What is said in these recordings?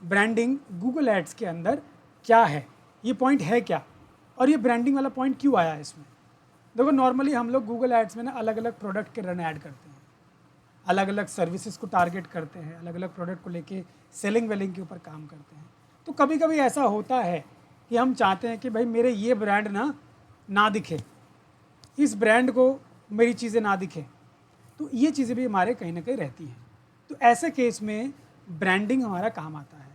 Branding Google ads के अंदर क्या है, ये पॉइंट है क्या, और ये ब्रांडिंग वाला पॉइंट क्यों आया इसमें। देखो नॉर्मली हम लोग गूगल एड्स में ना अलग अलग प्रोडक्ट के रन ऐड करते हैं, अलग अलग सर्विसेज को टारगेट करते हैं, अलग अलग प्रोडक्ट को लेके सेलिंग वेलिंग के ऊपर काम करते हैं। तो कभी कभी ऐसा होता है कि हम चाहते हैं कि भाई मेरे ये ब्रांड ना दिखे, इस ब्रांड को मेरी चीज़ें ना दिखें, तो ये चीज़ें भी हमारे कहीं ना कहीं रहती हैं। तो ऐसे केस में ब्रांडिंग हमारा काम आता है।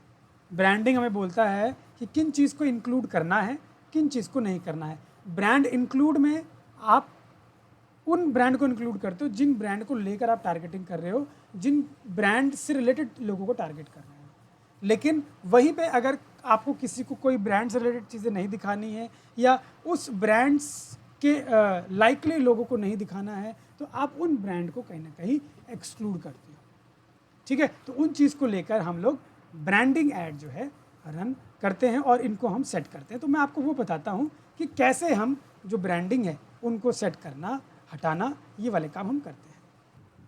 ब्रांडिंग हमें बोलता है कि किन चीज़ को इंक्लूड करना है, किन चीज़ को नहीं करना है। ब्रांड इंक्लूड में आप उन ब्रांड को इंक्लूड करते हो जिन ब्रांड को लेकर आप टारगेटिंग कर रहे हो, जिन ब्रांड से रिलेटेड लोगों को टारगेट कर रहे हो। लेकिन वहीं पे अगर आपको किसी को कोई ब्रांड से रिलेटेड चीज़ें नहीं दिखानी है या उस ब्रांड्स के लाइकली लोगों को नहीं दिखाना है, तो आप उन ब्रांड को कहीं ना कहीं एक्सक्लूड करते हो। ठीक है, तो उन चीज़ को लेकर हम लोग ब्रांडिंग ऐड जो है रन करते हैं और इनको हम सेट करते हैं। तो मैं आपको वो बताता हूँ कि कैसे हम जो ब्रांडिंग है उनको सेट करना, हटाना, ये वाले काम हम करते हैं।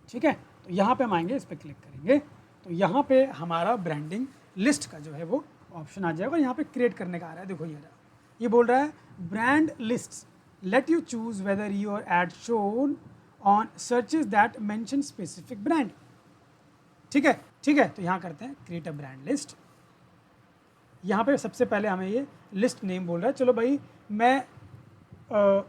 ठीक है, तो यहाँ पे हम आएंगे, इस पर क्लिक करेंगे तो यहाँ पे हमारा ब्रांडिंग लिस्ट का जो है वो ऑप्शन आ जाएगा। यहाँ पे क्रिएट करने का आ रहा है, देखो ये बोल रहा है brand list, let you choose whether your add shown on searches that mention specific brand. ठीक है, तो यहाँ करते हैं क्रिएट अ ब्रांड लिस्ट। यहाँ पे सबसे पहले हमें ये लिस्ट नेम बोल रहा है। चलो भाई मैं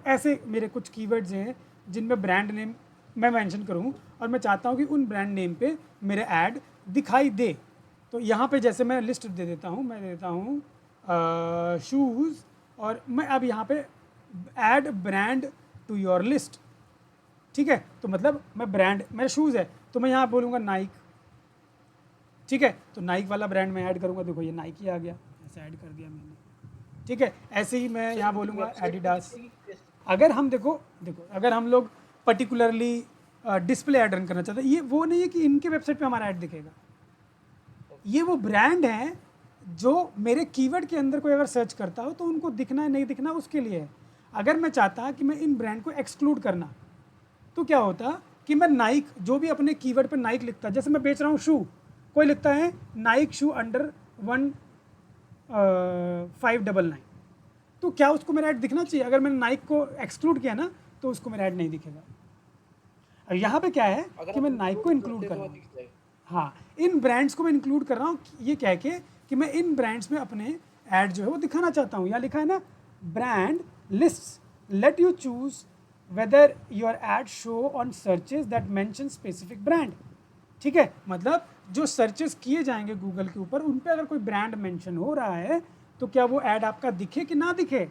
ऐसे मेरे कुछ कीवर्ड्स हैं जिनमें ब्रांड नेम मैं मेंशन करूँ और मैं चाहता हूँ कि उन ब्रांड नेम पे मेरे ऐड दिखाई दे। तो यहाँ पे जैसे मैं लिस्ट दे देता हूँ, मैं दे देता हूँ शूज़, और मैं अब यहाँ पे add brand to your list. ठीक है, तो मतलब मैं ब्रांड, मेरा शूज़ है तो मैं यहाँ बोलूँगा नाइक। ठीक है, तो नाइक वाला ब्रांड मैं ऐड करूँगा, देखो ये नाइकी आ गया, ऐसे ऐड कर दिया मैंने। ठीक है, ऐसे ही मैं यहाँ बोलूँगा एडिडास। अगर हम देखो अगर हम लोग पर्टिकुलरली डिस्प्ले ऐड रन करना चाहते हैं, ये वो नहीं है कि इनके वेबसाइट पे हमारा ऐड दिखेगा, ये वो ब्रांड हैं जो मेरे कीवर्ड के अंदर कोई अगर सर्च करता हो तो उनको दिखना है नहीं दिखना उसके लिए है। अगर मैं चाहता कि मैं इन ब्रांड को एक्सक्लूड करना, तो क्या होता कि मैं नाइक, जो भी अपने कीवर्ड पे नाइक लिखता, जैसे मैं बेच रहा हूँ शू, कोई लिखता है नाइक शू अंडर 1599, तो क्या उसको मेरा ऐड दिखना चाहिए? अगर मैंने नाइक को एक्सक्लूड किया ना तो उसको मेरा ऐड नहीं दिखेगा। और यहाँ पे क्या है कि मैं नाइक को इंक्लूड कर रहा हूँ, हाँ इन ब्रांड्स को मैं इंक्लूड कर रहा हूँ, ये कह के कि मैं इन ब्रांड्स में अपने ऐड जो है वो दिखाना चाहता हूँ। यहाँ लिखा है ना brand list let you choose whether your add show on searches that mention specific brand. ठीक है, मतलब जो सर्चेस किए जाएंगे गूगल के ऊपर उन पे अगर कोई ब्रांड मेंशन हो रहा है तो क्या वो ऐड आपका दिखे कि ना दिखे,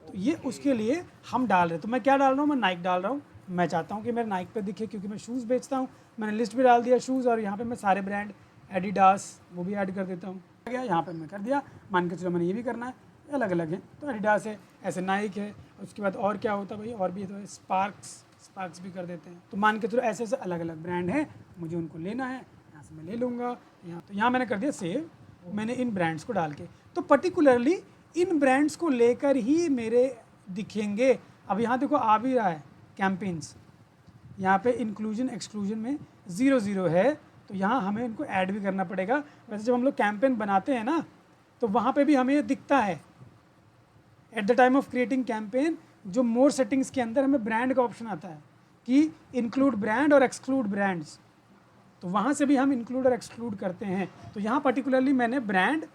तो ये उसके लिए हम डाल रहे हैं। तो मैं क्या डाल रहा हूँ, मैं नाइक डाल रहा हूँ। मैं चाहता हूँ कि मेरे नाइक पे दिखे क्योंकि मैं शूज़ बेचता हूँ। मैंने लिस्ट भी डाल दिया शूज़, और यहाँ पे मैं सारे ब्रांड एडिडास वो भी ऐड कर देता हूँ। गया यहाँ पे मैं कर दिया, मान के चलो मैंने ये भी करना है, अलग अलग है तो एडिडास है, ऐसे नाइक है, उसके बाद और क्या होता है भाई, और भी तो स्पार्क्स भी कर देते हैं। तो मान के चलो ऐसे ऐसे अलग अलग ब्रांड हैं, मुझे उनको लेना है, यहाँ से मैं ले लूँगा। यहाँ तो यहाँ मैंने कर दिया सेव, मैंने इन ब्रांड्स को डाल के, तो पर्टिकुलरली इन ब्रांड्स को लेकर ही मेरे दिखेंगे। अब यहाँ देखो आ भी रहा है कैंपेन्स, यहाँ पे इंक्लूजन एक्सक्लूजन में 0 है, तो यहाँ हमें इनको ऐड भी करना पड़ेगा। वैसे जब हम लोग कैंपेन बनाते हैं ना तो वहाँ पे भी हमें ये दिखता है at the time of creating campaign, जो मोर सेटिंग्स के अंदर हमें ब्रांड का ऑप्शन आता है कि इंक्लूड ब्रांड और एक्सक्लूड ब्रांड्स, तो वहाँ से भी हम इंक्लूड और एक्सक्लूड करते हैं। तो यहाँ पर्टिकुलरली मैंने ब्रांड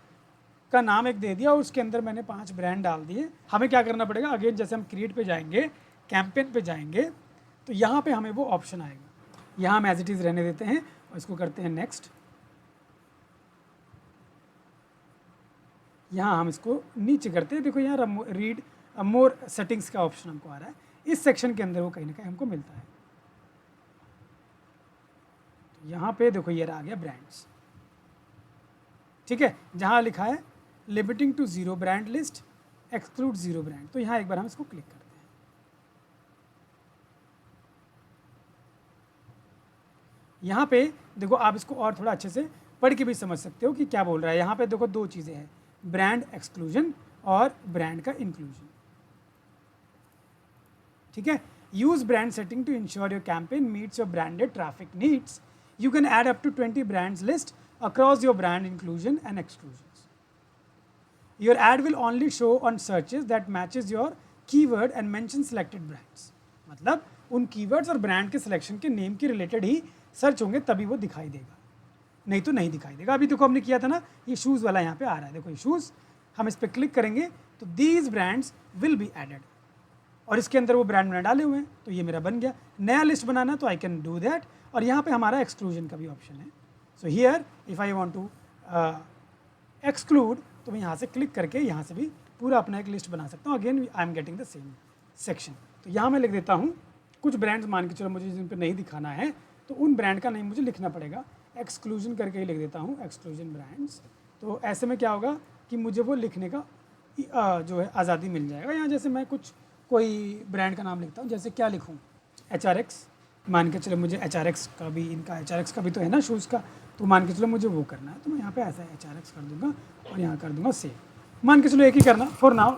का नाम एक दे दिया और उसके अंदर मैंने 5 ब्रांड डाल दिए। हमें क्या करना पड़ेगा, अगेन जैसे हम क्रिएट पे जाएंगे, कैंपेन पे जाएंगे, तो यहाँ पे हमें वो ऑप्शन आएगा। यहाँ हम एज इट इज़ रहने देते हैं और इसको करते हैं नेक्स्ट। यहाँ हम इसको नीचे करते हैं, देखो यहाँ रीड मोर सेटिंग्स का ऑप्शन हमको आ रहा है, इस सेक्शन के अंदर वो कहीं ना कहीं हमको मिलता है। तो यहाँ पे देखो ये आ गया ब्रांड्स। ठीक है, जहाँ लिखा है limiting to 0 brand list exclude 0 brand, तो यहाँ एक बार हम इसको क्लिक करते हैं। यहाँ पे देखो आप इसको और थोड़ा अच्छे से पढ़ के भी समझ सकते हो कि क्या बोल रहा है। यहाँ पे देखो 2 चीज़ें हैं, ब्रांड एक्सक्लूजन और ब्रांड का इंक्लूजन। ठीक है, use brand setting to ensure your campaign meets your branded traffic needs, you can add up to 20 brands list across your brand inclusion and exclusions. Your ad will only show on searches that matches your keyword and mention selected brands. मतलब उन keywords और brand के selection के name के related ही search होंगे तभी वो दिखाई देगा, नहीं तो नहीं दिखाई देगा। अभी देखो हमने किया था ना, ये शूज़ वाला यहाँ पे आ रहा है, देखो ये शूज़, हम इस पर क्लिक करेंगे तो these brands will be added, और इसके अंदर वो ब्रांड मैंने डाले हुए हैं तो ये मेरा बन गया। नया लिस्ट बनाना तो आई कैन डू दैट, और यहाँ पे हमारा एक्सक्लूजन का भी ऑप्शन है। So here if I want to exclude तो मैं यहाँ से क्लिक करके यहाँ से भी पूरा अपना एक लिस्ट बना सकता हूँ। Again I am getting the same section. तो यहाँ मैं लिख देता हूँ कुछ ब्रांड्स, मान के चलो मुझे जिन पर नहीं दिखाना है तो उन ब्रांड का नेम मुझे लिखना पड़ेगा, एक्सक्लूजन करके ही लिख देता हूँ, एक्सक्लूजन ब्रांड्स। तो ऐसे में क्या होगा कि मुझे वो लिखने का जो है आज़ादी मिल जाएगा। यहाँ जैसे मैं कुछ कोई ब्रांड का नाम लिखता हूँ, जैसे क्या लिखूँ, HRX, मान के चलो मुझे HRX का भी, इनका HRX का भी तो है ना शूज़ का, तो मान के चलो मुझे वो करना है, तो मैं यहाँ पे ऐसा HRX कर दूँगा और यहाँ कर दूँगा सेव। मान के चलो एक ही करना फॉर नाउ,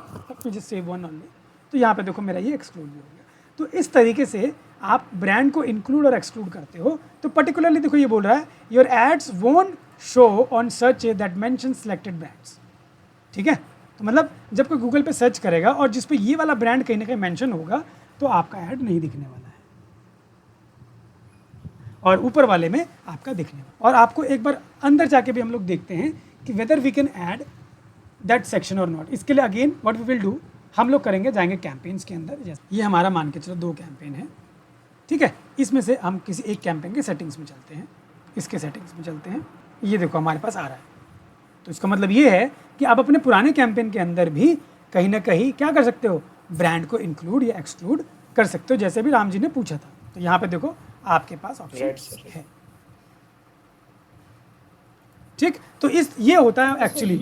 मुझे सेव वन ओनली, तो यहाँ पे देखो मेरा ये एक्सक्लूड भी हो गया। तो इस तरीके से आप ब्रांड को इंक्लूड और एक्सक्लूड करते हो। तो पर्टिकुलरली देखो ये बोल रहा है your ads won't show on search that mention selected brands, ठीक है। तो मतलब जब कोई गूगल पे सर्च करेगा और जिस पे ये वाला ब्रांड कहीं ना कहीं मेंशन होगा तो आपका ऐड नहीं दिखने वाला है, और ऊपर वाले में आपका दिखने वाला। और आपको एक बार अंदर जाके भी हम लोग देखते हैं कि whether we can add that section और नॉट। इसके लिए again what we will do, हम लोग करेंगे, जाएंगे कैंपेन्स के अंदर। जैसे ये हमारा मान के चलो 2 कैंपेन है, ठीक है, इसमें से हम किसी एक कैंपेन के सेटिंग्स में चलते हैं, इसके सेटिंग्स में चलते हैं। ये देखो हमारे पास आ रहा है, तो इसका मतलब ये है कि आप अपने पुराने कैंपेन के अंदर भी कहीं ना कहीं क्या कर सकते हो, ब्रांड को इंक्लूड या एक्सक्लूड कर सकते हो, जैसे भी राम जी ने पूछा था। तो यहाँ पे देखो आपके पास ऑप्शन है, ठीक। तो ये होता है एक्चुअली